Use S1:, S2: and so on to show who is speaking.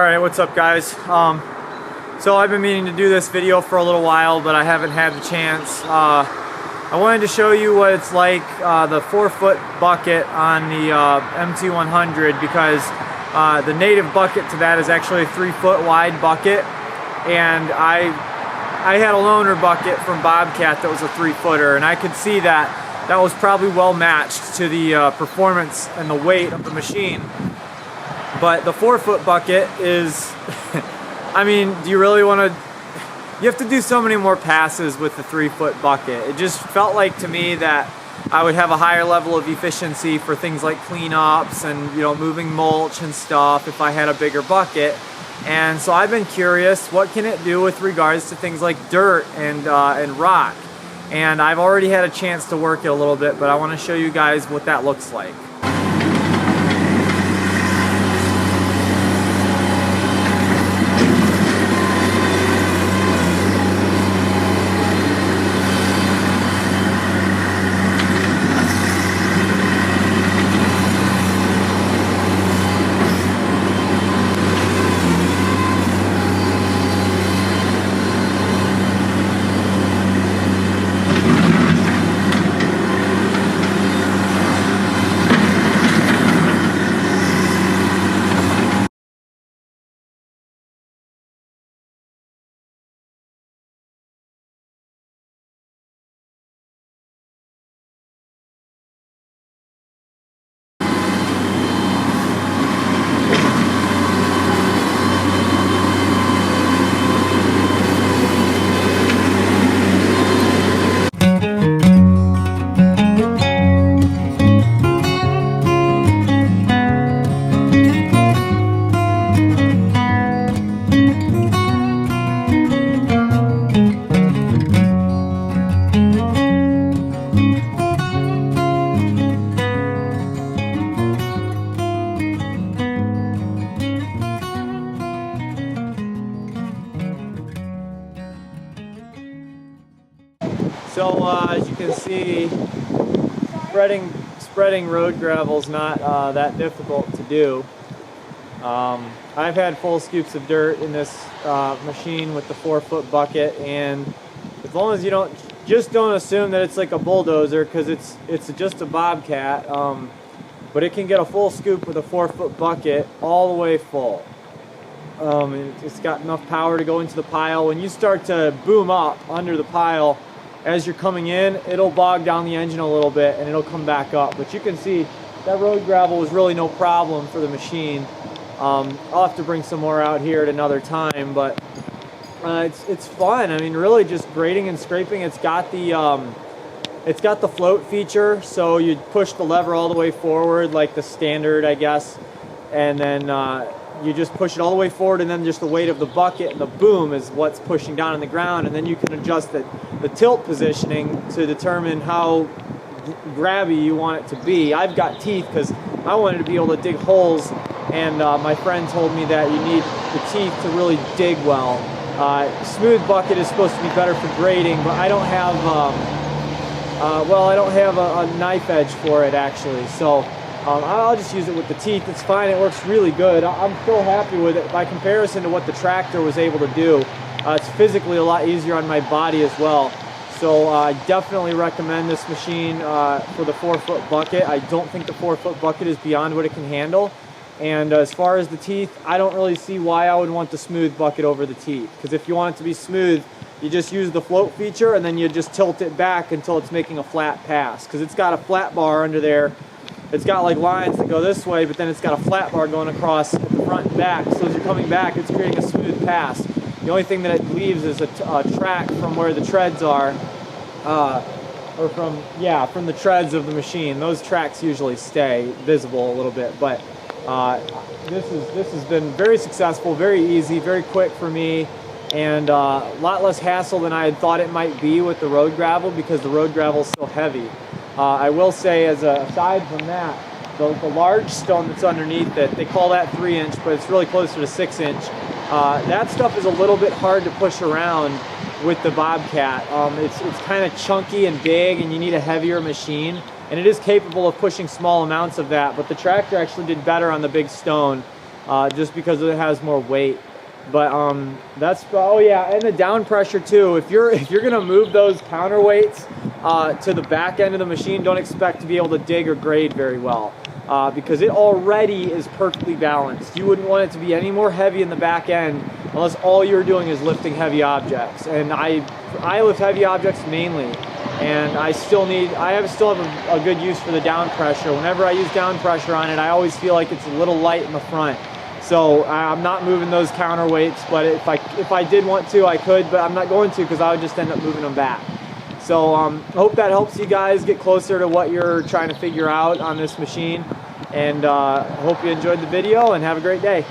S1: Alright, what's up guys? So I've been meaning to do this video for a little while, but I haven't had the chance. I wanted to show you what it's like, the 4-foot bucket on the MT100, because the native bucket to that is actually a 3-foot wide bucket, and I had a loaner bucket from Bobcat that was a 3-footer, and I could see that was probably well matched to the performance and the weight of the machine. But the 4-foot bucket is, I mean, do you really want to, you have to do so many more passes with the 3-foot bucket. It just felt like to me that I would have a higher level of efficiency for things like cleanups and, you know, moving mulch and stuff if I had a bigger bucket. And so I've been curious, what can it do with regards to things like dirt and rock? And I've already had a chance to work it a little bit, but I want to show you guys what that looks like. So as you can see, spreading road gravel is not that difficult to do. I've had full scoops of dirt in this machine with the 4-foot bucket, and as long as you don't assume that it's like a bulldozer, because it's just a Bobcat, but it can get a full scoop with a 4-foot bucket all the way full. It's got enough power to go into the pile. When you start to boom up under the pile, as you're coming in, it'll bog down the engine a little bit and it'll come back up. But you can see that road gravel was really no problem for the machine. I'll have to bring some more out here at another time, but it's fun. I mean, really just grading and scraping. It's got the float feature, so you push the lever all the way forward like the standard, I guess, and then you just push it all the way forward, and then just the weight of the bucket and the boom is what's pushing down on the ground, and then you can adjust the tilt positioning to determine how grabby you want it to be. I've got teeth because I wanted to be able to dig holes, and my friend told me that you need the teeth to really dig well. Smooth bucket is supposed to be better for grading, but I don't have a knife edge for it actually, so I'll just use it with the teeth. It's fine. It works really good. I'm still happy with it by comparison to what the tractor was able to do. It's physically a lot easier on my body as well. So I definitely recommend this machine for the 4-foot bucket. I don't think the 4-foot bucket is beyond what it can handle. And as far as the teeth, I don't really see why I would want the smooth bucket over the teeth. Because if you want it to be smooth, you just use the float feature and then you just tilt it back until it's making a flat pass. Because it's got a flat bar under there. It's got like lines that go this way, but then it's got a flat bar going across at the front and back. So as you're coming back, it's creating a smooth pass. The only thing that it leaves is a track from where the treads are, or from the treads of the machine. Those tracks usually stay visible a little bit, but this has been very successful, very easy, very quick for me, and a lot less hassle than I had thought it might be with the road gravel, because the road gravel is so heavy. I will say, aside from that, the large stone that's underneath it, they call that 3-inch, but it's really closer to 6-inch. That stuff is a little bit hard to push around with the Bobcat. It's kind of chunky and big, and you need a heavier machine. And it is capable of pushing small amounts of that, but the tractor actually did better on the big stone. just because it has more weight. But that's, oh yeah, and the down pressure too. If you're gonna move those counterweights to the back end of the machine, don't expect to be able to dig or grade very well, because it already is perfectly balanced. You wouldn't want it to be any more heavy in the back end unless all you're doing is lifting heavy objects. And I lift heavy objects mainly, and I still have a good use for the down pressure. Whenever I use down pressure on it, I always feel like it's a little light in the front. So I'm not moving those counterweights, but if I did want to, I could, but I'm not going to, because I would just end up moving them back. So I hope that helps you guys get closer to what you're trying to figure out on this machine. And I hope you enjoyed the video, and have a great day.